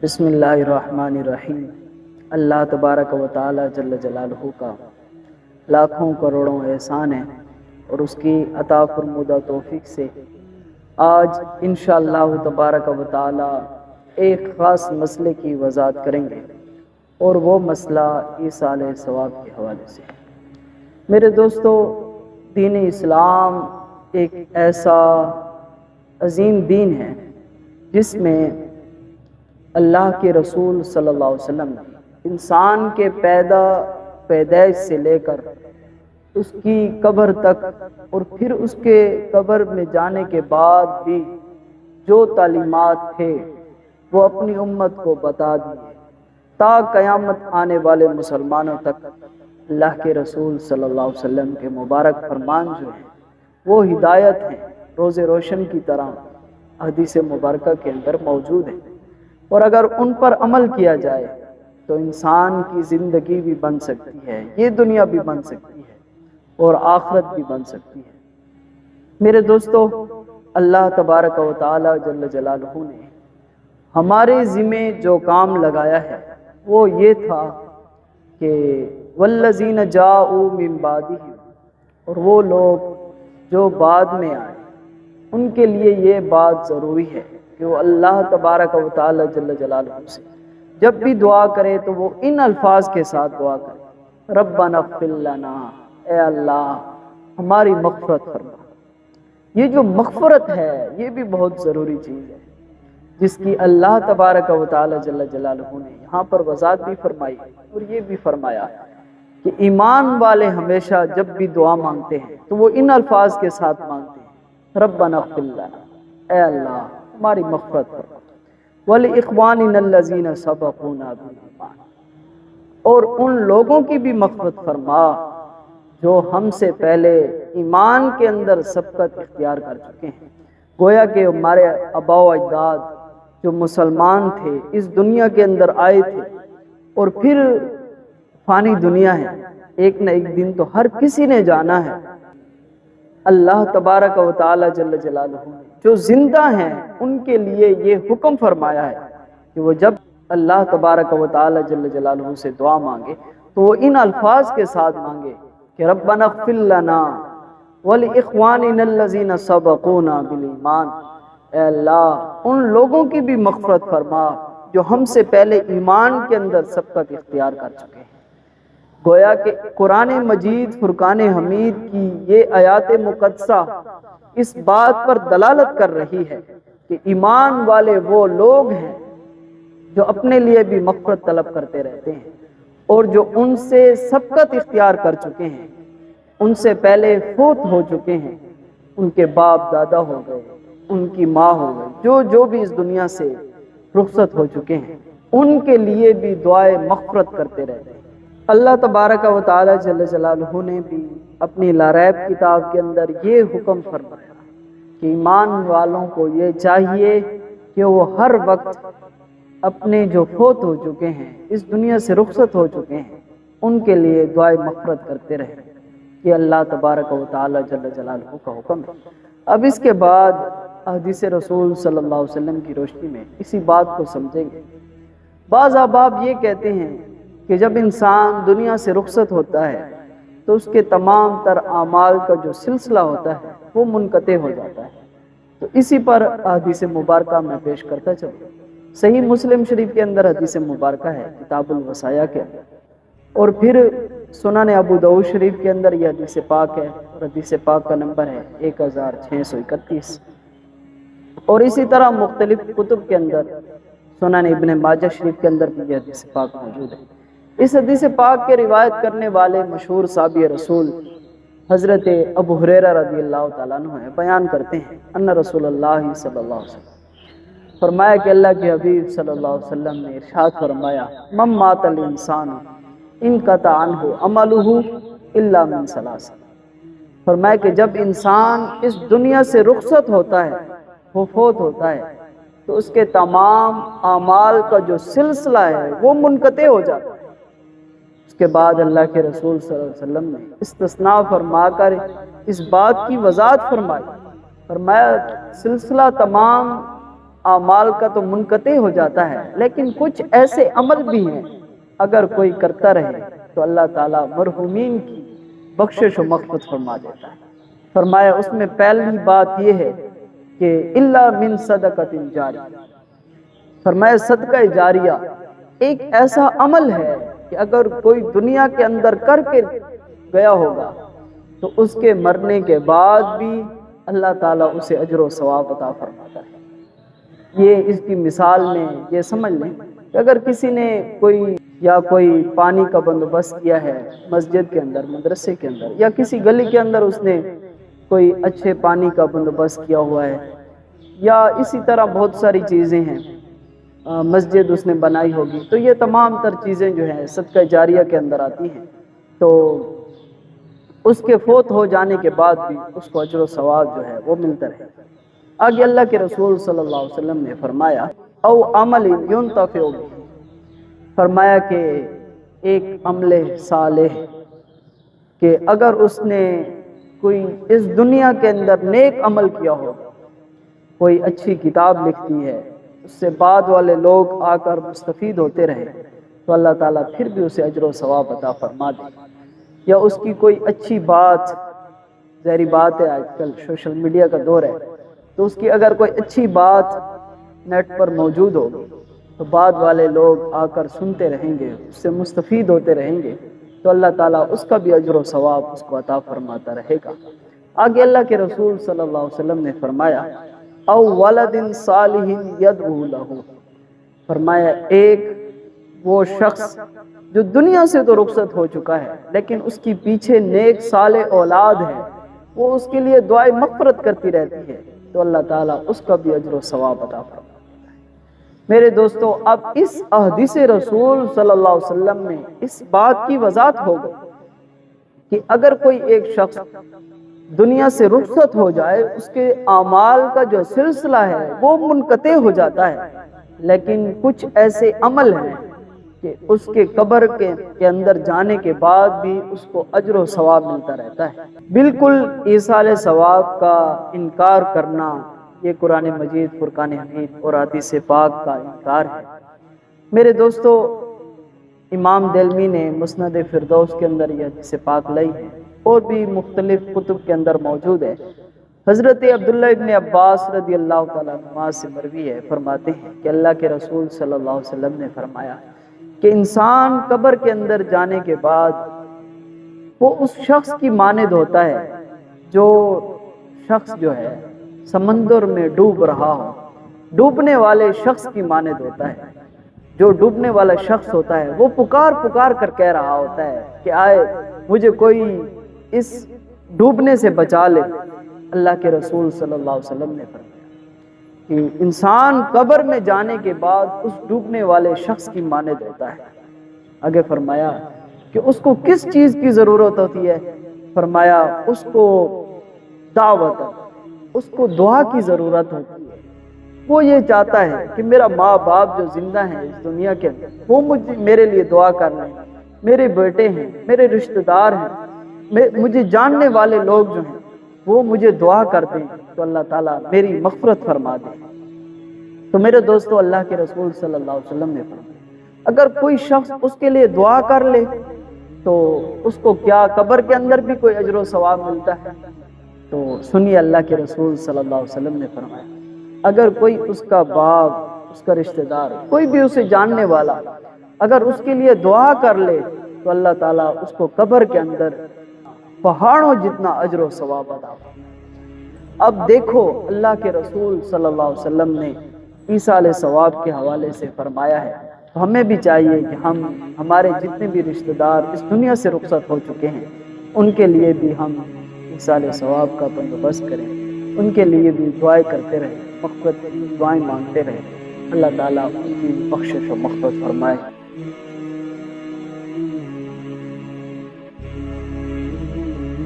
بسم اللہ الرحمن الرحیم۔ اللہ تبارک و تعالی جل جلالہ کا لاکھوں کروڑوں احسان ہے اور اس کی عطا فرمودہ توفیق سے آج انشاءاللہ تبارک و تعالی ایک خاص مسئلے کی وضاحت کریں گے، اور وہ مسئلہ ایصال ثواب کے حوالے سے۔ میرے دوستو، دین اسلام ایک ایسا عظیم دین ہے جس میں اللہ کے رسول صلی اللہ علیہ وسلم نے انسان کے پیدائش سے لے کر اس کی قبر تک اور پھر اس کے قبر میں جانے کے بعد بھی جو تعلیمات تھے وہ اپنی امت کو بتا دیے، تا قیامت آنے والے مسلمانوں تک اللہ کے رسول صلی اللہ علیہ وسلم کے مبارک فرمان جو ہیں وہ ہدایت ہیں، روز روشن کی طرح حدیث مبارکہ کے اندر موجود ہیں، اور اگر ان پر عمل کیا جائے تو انسان کی زندگی بھی بن سکتی ہے، یہ دنیا بھی بن سکتی ہے اور آخرت بھی بن سکتی ہے۔ میرے دوستو، اللہ تبارک و تعالی جل جلالہ نے ہمارے ذمہ جو کام لگایا ہے وہ یہ تھا کہ والذین جاءوا من بعدہم، اور وہ لوگ جو بعد میں آئے ان کے لیے یہ بات ضروری ہے کہ وہ اللہ تبارک و تعالی جل جلالہ سے جب بھی دعا کرے تو وہ ان الفاظ کے ساتھ دعا کرے، ربنا اغفر لنا، اے اللہ ہماری مغفرت فرما۔ یہ جو مغفرت ہے یہ بھی بہت ضروری چیز ہے جس کی اللہ تبارک و تعالی جل جلالہ نے یہاں پر وضاحت بھی فرمائی اور یہ بھی فرمایا کہ ایمان والے ہمیشہ جب بھی دعا مانگتے ہیں تو وہ ان الفاظ کے ساتھ مانگتے ہیں، ربنا اغفر لنا، اے اللہ ہماری مغفرت فرما، وَلِإِخْوَانِنَا الَّذِينَ سَبَقُونَا بِالْإِيمَانِ، اور ان لوگوں کی بھی مغفرت فرما جو ہم سے پہلے ایمان کے اندر سبقت اختیار کر چکے ہیں۔ گویا کہ ہمارے آباء و اجداد جو مسلمان تھے اس دنیا کے اندر آئے تھے، اور پھر فانی دنیا ہے، ایک نہ ایک دن تو ہر کسی نے جانا ہے۔ اللہ تبارک و تعالی جل جلالہ جو زندہ ہیں ان کے لیے یہ حکم فرمایا ہے کہ وہ جب اللہ تبارک و تعالی جل جلالہ سے دعا مانگے تو وہ ان الفاظ کے ساتھ مانگے کہ ربنا اغفر لنا وَلِإِخْوَانِنَا الَّذِينَ سَبَقُونَا بِالْإِيمَانِ، اے اللہ ان لوگوں کی بھی مغفرت فرما جو ہم سے پہلے ایمان کے اندر سبقت اختیار کر چکے ہیں۔ گویا کہ قرآن مجید فرقان حمید کی یہ آیات مقدسہ اس بات پر دلالت کر رہی ہے کہ ایمان والے وہ لوگ ہیں جو اپنے لیے بھی مغفرت طلب کرتے رہتے ہیں، اور جو ان سے سبقت اختیار کر چکے ہیں، ان سے پہلے فوت ہو چکے ہیں، ان کے باپ دادا ہو گئے، ان کی ماں ہو گئی، جو بھی اس دنیا سے رخصت ہو چکے ہیں، ان کے لیے بھی دعائے مغفرت کرتے رہتے ہیں۔ اللہ تبارک و تعالی جل جلالہ نے بھی اپنی لا ریب کتاب کے اندر یہ حکم فرمایا کہ ایمان والوں کو یہ چاہیے کہ وہ ہر وقت اپنے جو فوت ہو چکے ہیں، اس دنیا سے رخصت ہو چکے ہیں، ان کے لیے دعائے مغفرت کرتے رہیں۔ یہ اللہ تبارک و تعالی جل جلالہ کا حکم ہے۔ اب اس کے بعد حدیث رسول صلی اللہ علیہ وسلم کی روشنی میں اسی بات کو سمجھیں گے۔ بعض احباب یہ کہتے ہیں کہ جب انسان دنیا سے رخصت ہوتا ہے تو اس کے تمام تر اعمال کا جو سلسلہ ہوتا ہے وہ منقطع ہو جاتا ہے۔ تو اسی پر حدیث مبارکہ میں پیش کرتا چلوں۔ صحیح مسلم شریف کے اندر حدیث مبارکہ ہے، کتاب الوصایا کے اندر، اور پھر سنن ابو داؤد شریف کے اندر یہ حدیث پاک ہے، اور حدیث پاک کا نمبر ہے 1631، اور اسی طرح مختلف کتب کے اندر سنن ابن ماجہ شریف کے اندر بھی یہ حدیث پاک موجود ہے۔ اس حدیث پاک کے روایت کرنے والے مشہور صحابی رسول حضرت ابو ہریرہ رضی اللہ تعالیٰ عنہ بیان کرتے ہیں ان رسول اللہ صلی اللہ علیہ وسلم فرمایا کہ اللہ کے حبیب صلی اللہ علیہ وسلم نے ارشاد فرمایا، من مات الانسان انقطع عنہ عملہ الا من ثلاث، فرمایا کہ جب انسان اس دنیا سے رخصت ہوتا ہے، وہ فوت ہوتا ہے، تو اس کے تمام اعمال کا جو سلسلہ ہے وہ منقطع ہو جاتا ہے۔ اس کے بعد اللہ کے رسول صلی اللہ علیہ وسلم نے استثناء فرما کر اس بات کی وضاحت فرمائی، فرمایا سلسلہ تمام اعمال کا تو منقطع ہو جاتا ہے، لیکن کچھ ایسے عمل بھی ہیں اگر کوئی کرتا رہے تو اللہ تعالیٰ مرحومین کی بخشش و مغفرت فرما دیتا ہے۔ فرمایا اس میں پہلی بات یہ ہے کہ الا من صدقۃ جاری، فرمایا صدقہ جاریہ ایک ایسا عمل ہے کہ اگر کوئی دنیا کے اندر کر کے گیا ہوگا تو اس کے مرنے کے بعد بھی اللہ تعالیٰ اسے اجر و ثواب عطا فرماتا ہے۔ یہ اس کی مثال میں یہ سمجھ لیں کہ اگر کسی نے کوئی پانی کا بندوبست کیا ہے مسجد کے اندر، مدرسے کے اندر، یا کسی گلی کے اندر اس نے کوئی اچھے پانی کا بندوبست کیا ہوا ہے، یا اسی طرح بہت ساری چیزیں ہیں، مسجد اس نے بنائی ہوگی، تو یہ تمام تر چیزیں جو ہیں صدقہ جاریہ کے اندر آتی ہیں، تو اس کے فوت ہو جانے کے بعد بھی اس کو اجر و ثواب جو ہے وہ ملتا رہے۔ آگے اللہ کے رسول صلی اللہ علیہ وسلم نے فرمایا او عمل ينتفع به، فرمایا کہ ایک عمل صالح کہ اگر اس نے کوئی اس دنیا کے اندر نیک عمل کیا ہو، کوئی اچھی کتاب لکھتی ہے، اس سے بعد والے لوگ آ کر مستفید ہوتے رہے تو اللہ تعالیٰ پھر بھی اسے اجر و ثواب عطا فرما دے۔ یا اس کی کوئی اچھی بات، ظاہری بات ہے آج کل سوشل میڈیا کا دور ہے، تو اس کی اگر کوئی اچھی بات نیٹ پر موجود ہوگی تو بعد والے لوگ آ کر سنتے رہیں گے، اس سے مستفید ہوتے رہیں گے، تو اللہ تعالیٰ اس کا بھی اجر و ثواب اس کو عطا فرماتا رہے گا۔ آگے اللہ کے رسول صلی اللہ علیہ وسلم نے فرمایا او ولد صالح یدعو لہ، فرمایا ایک وہ شخص جو دنیا سے تو رخصت ہو چکا ہے لیکن اس کی پیچھے نیک صالح اولاد ہے، وہ اس کے لیے دعائے مغفرت کرتی رہتی ہے، تو اللہ تعالیٰ اس کا بھی اجر و ثواب عطا فرماتا ہے۔ میرے دوستو، اب اس احادیث رسول صلی اللہ علیہ وسلم میں اس بات کی وضاحت ہو گئی کہ اگر کوئی ایک شخص دنیا سے رخصت ہو جائے، اس کے اعمال کا جو سلسلہ ہے وہ منقطع ہو جاتا ہے، لیکن کچھ ایسے عمل ہیں کہ اس کے قبر کے اندر جانے کے بعد بھی اس کو اجر و ثواب ملتا رہتا ہے۔ بالکل ایصال ثواب کا انکار کرنا یہ قرآن مجید، فرقان حمید اور حدیث پاک کا انکار ہے۔ میرے دوستو، امام دلمی نے مسند فردوس کے اندر یہ حدیث پاک لائی ہے، اور بھی مختلف کتب کے اندر موجود ہے۔ حضرت عبداللہ ابن عباس رضی اللہ تعالیٰ عنہ سے مروی ہے، فرماتے ہیں کہ اللہ کے رسول صلی اللہ علیہ وسلم نے فرمایا کہ انسان قبر کے اندر جانے کے بعد وہ اس شخص کی مانند ہوتا ہے جو شخص جو ہے سمندر میں ڈوب رہا ہو، ڈوبنے والے شخص کی مانند ہوتا ہے۔ جو ڈوبنے والا شخص ہوتا ہے وہ پکار پکار کر کہہ رہا ہوتا ہے کہ آئے مجھے کوئی اس ڈوبنے سے بچا لے۔ اللہ کے رسول صلی اللہ علیہ وسلم نے فرمایا کہ انسان قبر میں جانے کے بعد اس ڈوبنے والے شخص کی مانند ہوتا ہے۔ آگے فرمایا کہ اس کو کس چیز کی ضرورت ہوتی ہے؟ فرمایا اس کو دعوت، اس کو دعا کی ضرورت ہوتی ہے۔ وہ یہ چاہتا ہے کہ میرا ماں باپ جو زندہ ہیں اس دنیا کے اندر وہ میرے لیے دعا کر رہے ہیں، میرے بیٹے ہیں، میرے رشتہ دار ہیں، مجھے جاننے والے لوگ جو ہیں وہ مجھے دعا کرتے ہیں تو اللہ تعالیٰ میری مغفرت فرما دے۔ تو میرے دوستو، اللہ کے رسول صلی اللہ علیہ وسلم نے فرمایا اگر کوئی شخص اس کے لیے دعا کر لے تو اس کو کیا قبر کے اندر بھی کوئی اجر و ثواب ملتا ہے؟ تو سنیے، اللہ کے رسول صلی اللہ علیہ وسلم نے فرمایا اگر کوئی اس کا باپ، اس کا رشتہ دار، کوئی بھی اسے جاننے والا اگر اس کے لیے دعا کر لے تو اللہ تعالیٰ اس کو قبر کے اندر پہاڑوں جتنا اجر و ثواب عطا فرمائے۔ اب دیکھو، اللہ کے رسول صلی اللہ علیہ وسلم نے ایصال ثواب کے حوالے سے فرمایا ہے، تو ہمیں بھی چاہیے کہ ہمارے جتنے بھی رشتہ دار اس دنیا سے رخصت ہو چکے ہیں ان کے لیے بھی ہم ایصال ثواب کا بندوبست کریں، ان کے لیے بھی دعائیں کرتے رہیں، مغفرت کی دعائیں مانگتے رہیں۔ اللہ تعالیٰ ان کی بخشش و مغفرت فرمائے۔